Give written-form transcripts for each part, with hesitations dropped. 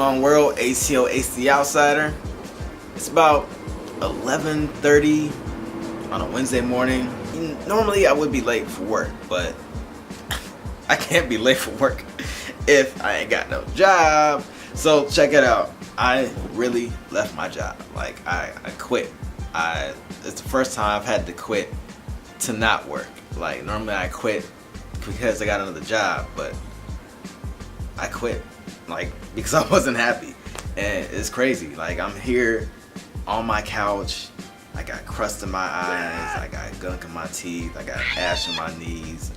Strong World, ACO AC Outsider. It's about 11:30 on a Wednesday morning. Normally I would be late for work, but I can't be late for work if I ain't got no job. So check it out. I really left my job. Like I quit. It's the first time I've had to quit to not work. Like normally I quit because I got another job, but I quit like because I wasn't happy. And it's crazy. Like I'm here on my couch. I got crust in my eyes. I got gunk in my teeth. I got ash in my knees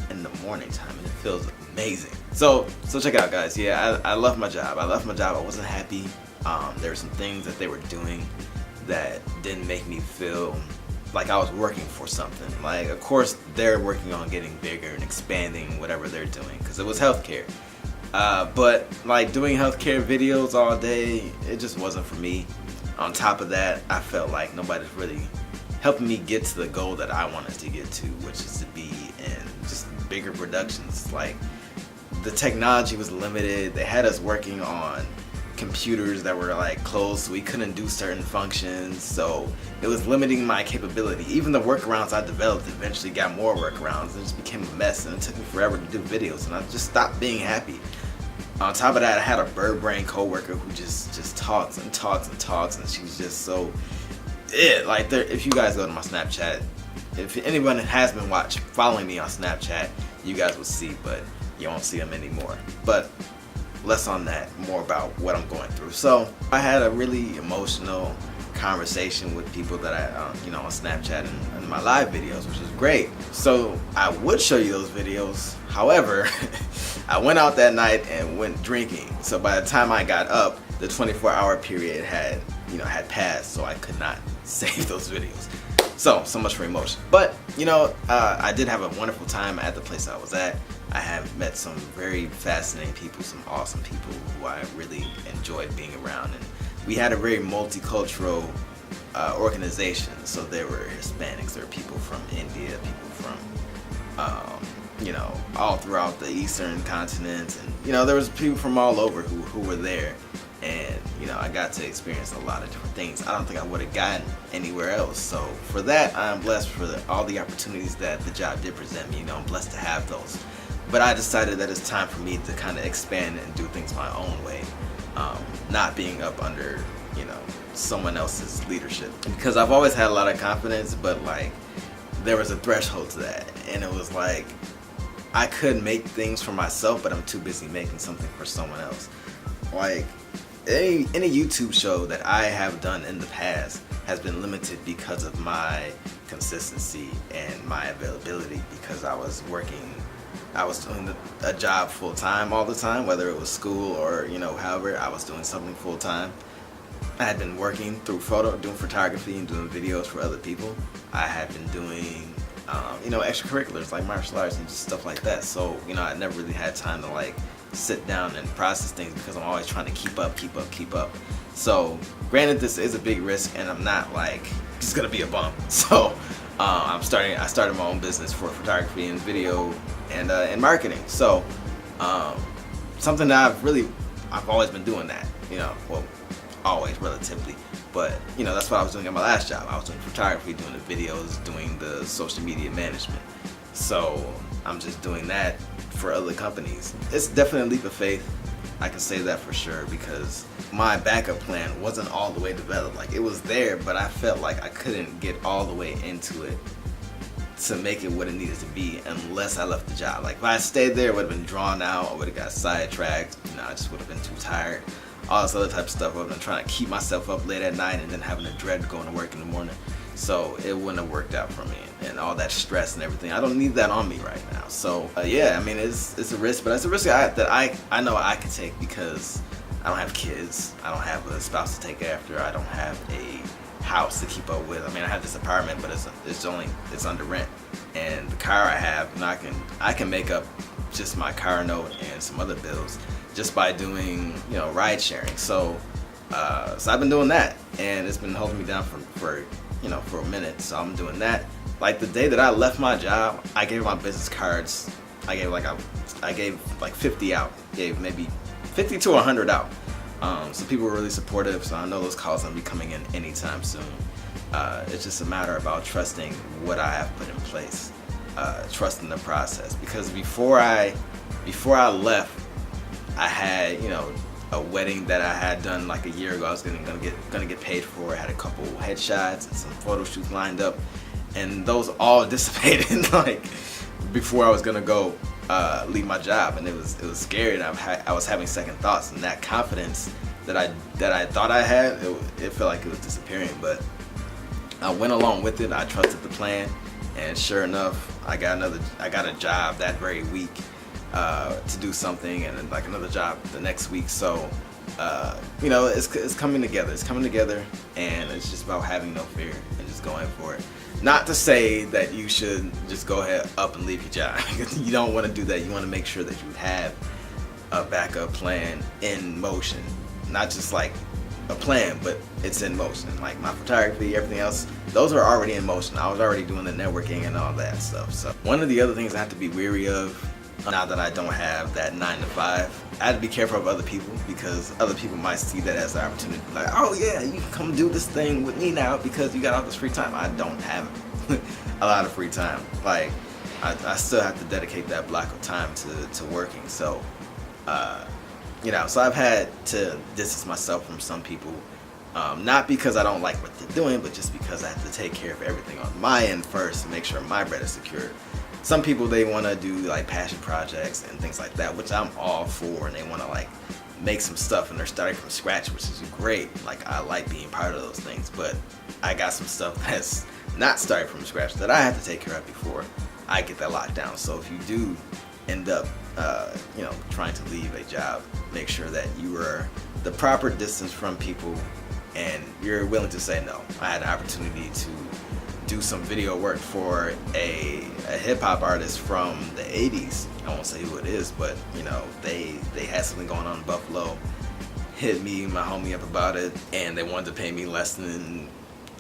in the morning time, and it feels amazing. So check it out, guys. Yeah, I left my job. I wasn't happy. There were some things that they were doing that didn't make me feel like I was working for something. Like, of course, they're working on getting bigger and expanding whatever they're doing because it was healthcare. But like doing healthcare videos all day, it just wasn't for me. On top of that, I felt like nobody's really helping me get to the goal that I wanted to get to, which is to be in just bigger productions. Like the technology was limited. They had us working on computers that were like closed, so we couldn't do certain functions. So it was limiting my capability. Even the workarounds I developed eventually got more workarounds. It just became a mess, and it took me forever to do videos, and I just stopped being happy. On top of that, I had a bird brain coworker who just talks and talks and talks, and she's just so like if you guys go to my Snapchat, if anyone has been following me on Snapchat, you guys will see, but you won't see them anymore. But less on that, more about what I'm going through. So I had a really emotional conversation with people that I on Snapchat and my live videos, which is great. So I would show you those videos. However, I went out that night and went drinking. So by the time I got up, the 24-hour period had passed, so I could not save those videos. So much for emotion. But I did have a wonderful time at the place I was at. I have met some very fascinating people, some awesome people who I really enjoyed being around, and we had a very multicultural organization. So there were Hispanics, there were people from India, people from all throughout the eastern continent, and there was people from all over who were there, and I got to experience a lot of different things I don't think I would have gotten anywhere else. So for that, I'm blessed for all the opportunities that the job did present me. I'm blessed to have those, but I decided that it's time for me to kind of expand and do things my own way, not being up under someone else's leadership, because I've always had a lot of confidence, but like there was a threshold to that, and it was like I could make things for myself, but I'm too busy making something for someone else. Like any YouTube show that I have done in the past has been limited because of my consistency and my availability, because I was doing a job full time all the time, whether it was school or however, I was doing something full time. I had been working through doing photography and doing videos for other people. I had been doing extracurriculars like martial arts and just stuff like that. So I never really had time to like sit down and process things because I'm always trying to keep up. So granted, this is a big risk, and I'm not like just gonna be a bum. So I started my own business for photography and video and marketing. So something that I've always been doing that. Always relatively, but that's what I was doing at my last job. I was doing photography, doing the videos, doing the social media management. So I'm just doing that for other companies. It's definitely a leap of faith, I can say that for sure, because my backup plan wasn't all the way developed. Like it was there, but I felt like I couldn't get all the way into it to make it what it needed to be unless I left the job. Like if I stayed there, it would have been drawn out, I would have got sidetracked, I just would have been too tired. All this other type of stuff. I've been trying to keep myself up late at night and then having to dread going to work in the morning. So it wouldn't have worked out for me, and all that stress and everything. I don't need that on me right now. So yeah, I mean it's a risk, but it's a risk that I know I can take because I don't have kids. I don't have a spouse to take after. I don't have a house to keep up with. I mean I have this apartment, but it's under rent, and the car I have, I can make up just my car note and some other bills just by doing ride sharing. So I've been doing that, and it's been holding me down for a minute. So I'm doing that. Like the day that I left my job, I gave my business cards. I gave like 50 out. Gave maybe 50 to 100 out. So people were really supportive, so I know those calls won't be coming in anytime soon. It's just a matter about trusting what I have put in place, trusting the process. Because before I left, I had, you know, a wedding that I had done like a year ago. I was gonna get paid for. I had a couple headshots and some photo shoots lined up, and those all dissipated like before I was gonna go leave my job, and it was scary, and I was having second thoughts, and that confidence that I thought I had, it felt like it was disappearing. But I went along with it. I trusted the plan, and sure enough, I got a job that very week to do something, and then like another job the next week. So you know, it's coming together. It's coming together, and it's just about having no fear and just going for it. Not to say that you should just go ahead up and leave your job. You don't want to do that. You want to make sure that you have a backup plan in motion. Not just like a plan, but it's in motion. Like my photography, everything else, those are already in motion. I was already doing the networking and all that stuff. So one of the other things I have to be weary of now that I don't have that 9 to 5, I have to be careful of other people, because other people might see that as an opportunity. Like, oh yeah, you can come do this thing with me now because you got all this free time. I don't have a lot of free time. Like, I still have to dedicate that block of time to working. So, you know, so I've had to distance myself from some people. Not because I don't like what they're doing, but just because I have to take care of everything on my end first and make sure my bread is secure. Some people, they want to do like passion projects and things like that, which I'm all for, and they want to like make some stuff and they're starting from scratch, which is great. Like, I like being part of those things, but I got some stuff that's not starting from scratch that I have to take care of before I get that locked down. So if you do end up you know, trying to leave a job, make sure that you are the proper distance from people and you're willing to say no. I had an opportunity to do some video work for a hip-hop artist from the 80s. I won't say who it is, but you know, they had something going on in Buffalo, hit me, my homie, up about it, and they wanted to pay me less than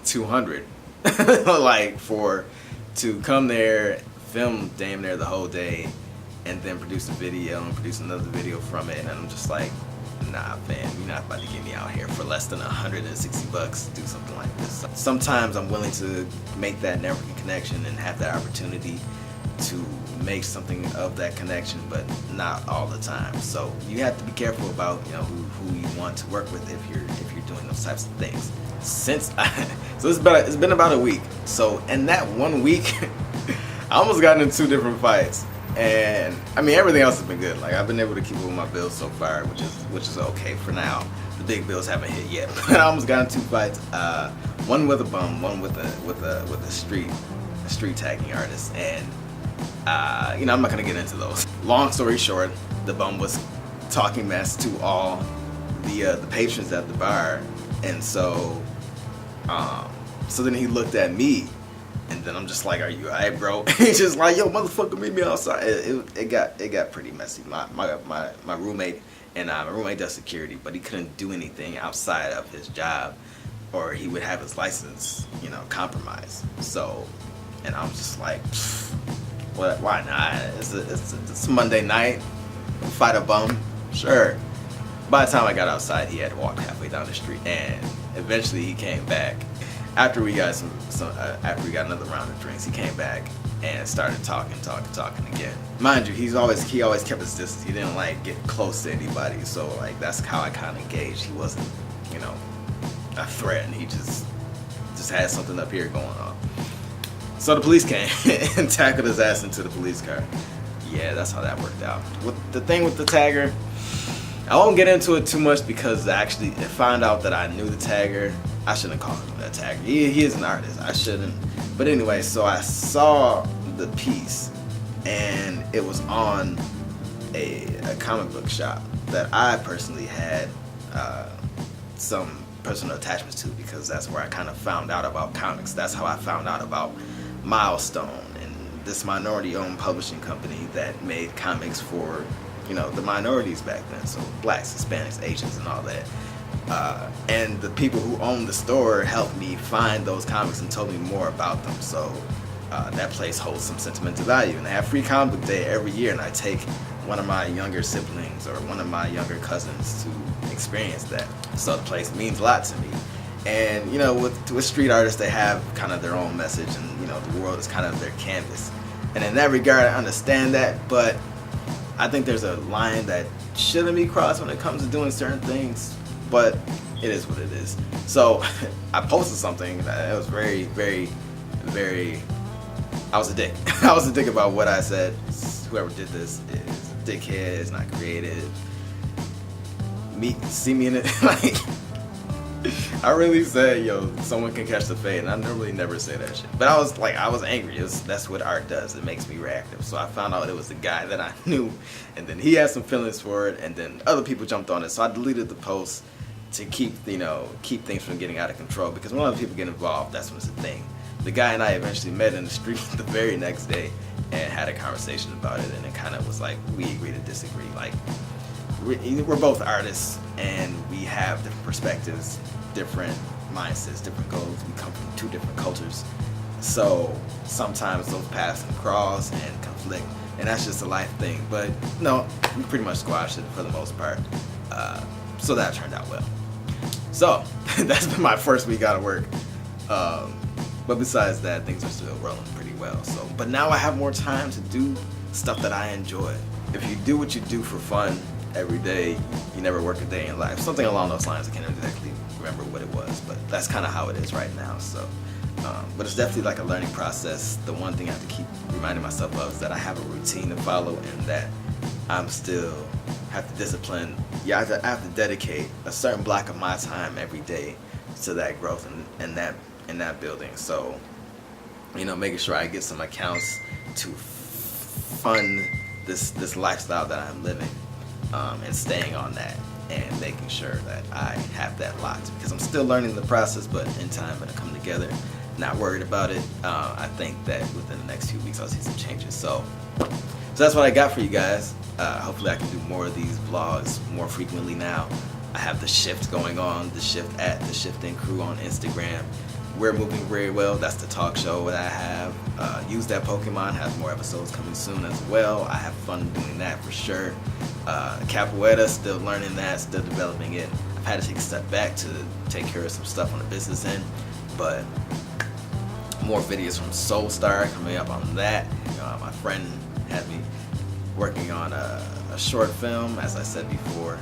$200 like to come there, film damn near the whole day, and then produce a video and produce another video from it. And I'm just like, nah, fam, you're not about to get me out here for less than $160 to do something like this. Sometimes I'm willing to make that networking connection and have that opportunity to make something of that connection, but not all the time. So you have to be careful about, you know, who you want to work with if you're doing those types of things. So it's been about a week. So in that 1 week, I almost got into 2 different fights. And I mean, everything else has been good. Like, I've been able to keep up with my bills so far, which is okay for now. The big bills haven't hit yet, but I almost got into 2 fights. One with a bum, one with a street tagging artist, and you know, I'm not gonna get into those. Long story short, the bum was talking mess to all the patrons at the bar, and so then he looked at me. And then I'm just like, are you alright, bro? He's just like, yo, motherfucker, meet me outside. It got pretty messy. My roommate, and my roommate does security, but he couldn't do anything outside of his job, or he would have his license, you know, compromised. So, and I'm just like, why not? It's a Monday night, fight a bum, sure. By the time I got outside, he had walked halfway down the street, and eventually he came back. After we got after we got another round of drinks, he came back and started talking again. Mind you, he always kept his distance. He didn't like get close to anybody, so like that's how I kind of gauged he wasn't, you know, a threat, and he just had something up here going on. So the police came and tackled his ass into the police car. Yeah, that's how that worked out. The thing with the tagger, I won't get into it too much because actually I found out that I knew the tagger. I shouldn't call him a tagger. He is an artist. I shouldn't. But anyway, so I saw the piece, and it was on a comic book shop that I personally had some personal attachments to, because that's where I kind of found out about comics. That's how I found out about Milestone and this minority-owned publishing company that made comics for, you know, the minorities back then, so blacks, Hispanics, Asians, and all that. And the people who owned the store helped me find those comics and told me more about them. So that place holds some sentimental value, and they have free comic book day every year, and I take one of my younger siblings or one of my younger cousins to experience that. So the place means a lot to me. And you know, with street artists, they have kind of their own message, and you know, the world is kind of their canvas. And in that regard, I understand that, but I think there's a line that shouldn't be crossed when it comes to doing certain things. But it is what it is. So I posted something that was very, very, very. I was a dick. I was a dick about what I said. Whoever did this is a dickhead. It's not creative. See me in it. Like, I really said, yo, someone can catch the fade, and I normally never say that shit. But I was angry. That's what art does. It makes me reactive. So I found out it was the guy that I knew, and then he had some feelings for it, and then other people jumped on it. So I deleted the post to keep things from getting out of control. Because when other people get involved, that's when it's a thing. The guy and I eventually met in the street the very next day and had a conversation about it, and it kind of was like we agree to disagree. Like, we're both artists, and we have different perspectives, different mindsets, different goals. We come from two different cultures, so sometimes those paths can cross and conflict, and that's just a life thing. But no, we pretty much squashed it for the most part, so that turned out well. So that's been my first week out of work, but besides that, things are still rolling pretty well. So, but now I have more time to do stuff that I enjoy. If you do what you do for fun every day, you never work a day in life. Something along those lines. I can't exactly remember what it was, but that's kind of how it is right now. So, but it's definitely like a learning process. The one thing I have to keep reminding myself of is that I have a routine to follow, and that I'm still have to discipline. Yeah, I have to dedicate a certain block of my time every day to that growth and that building. So, you know, making sure I get some accounts to fund this lifestyle that I'm living. And staying on that and making sure that I have that locked, because I'm still learning the process, but in time it'll come together. Not worried about it. I think that within the next few weeks I'll see some changes. So that's what I got for you guys. Hopefully I can do more of these vlogs more frequently now. I have The Shift going on, The Shift at The Shifting Crew on Instagram. We're moving very well. That's the talk show that I have. Use That Pokemon has more episodes coming soon as well. I have fun doing that for sure. Capoeira, still learning that, still developing it. I've had to take a step back to take care of some stuff on the business end, but more videos from Soul Star coming up on that. My friend had me working on a short film, as I said before.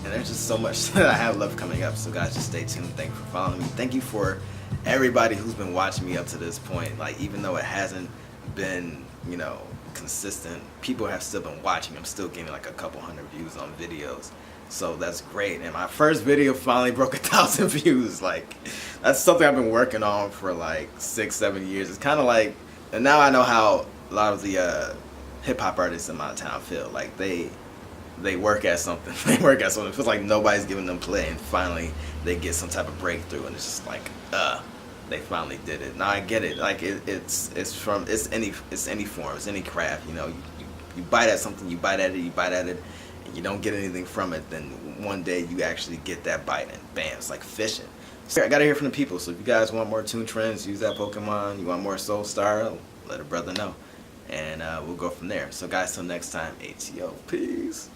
And there's just so much that I have left coming up, so guys, just stay tuned. Thank you for following me. Thank you for everybody who's been watching me up to this point. Like, even though it hasn't been, you know, consistent, people have still been watching. I'm still getting like a couple hundred views on videos, so that's great. And my first video finally broke 1,000 views. Like, that's something I've been working on for like 6-7 years. It's kind of like, and now I know how a lot of the hip-hop artists in my town feel. Like, they work at something. They work at something. It feels like nobody's giving them play, and finally they get some type of breakthrough, and it's just like, they finally did it. Now I get it. Like, it's any form, it's any craft. You know, you bite at something, you bite at it, and you don't get anything from it. Then one day you actually get that bite, and bam, it's like fishing. So I gotta hear from the people. So if you guys want more Tune Trends, Use That Pokemon, you want more Soul Star, let a brother know, and we'll go from there. So guys, till next time, ATO, peace.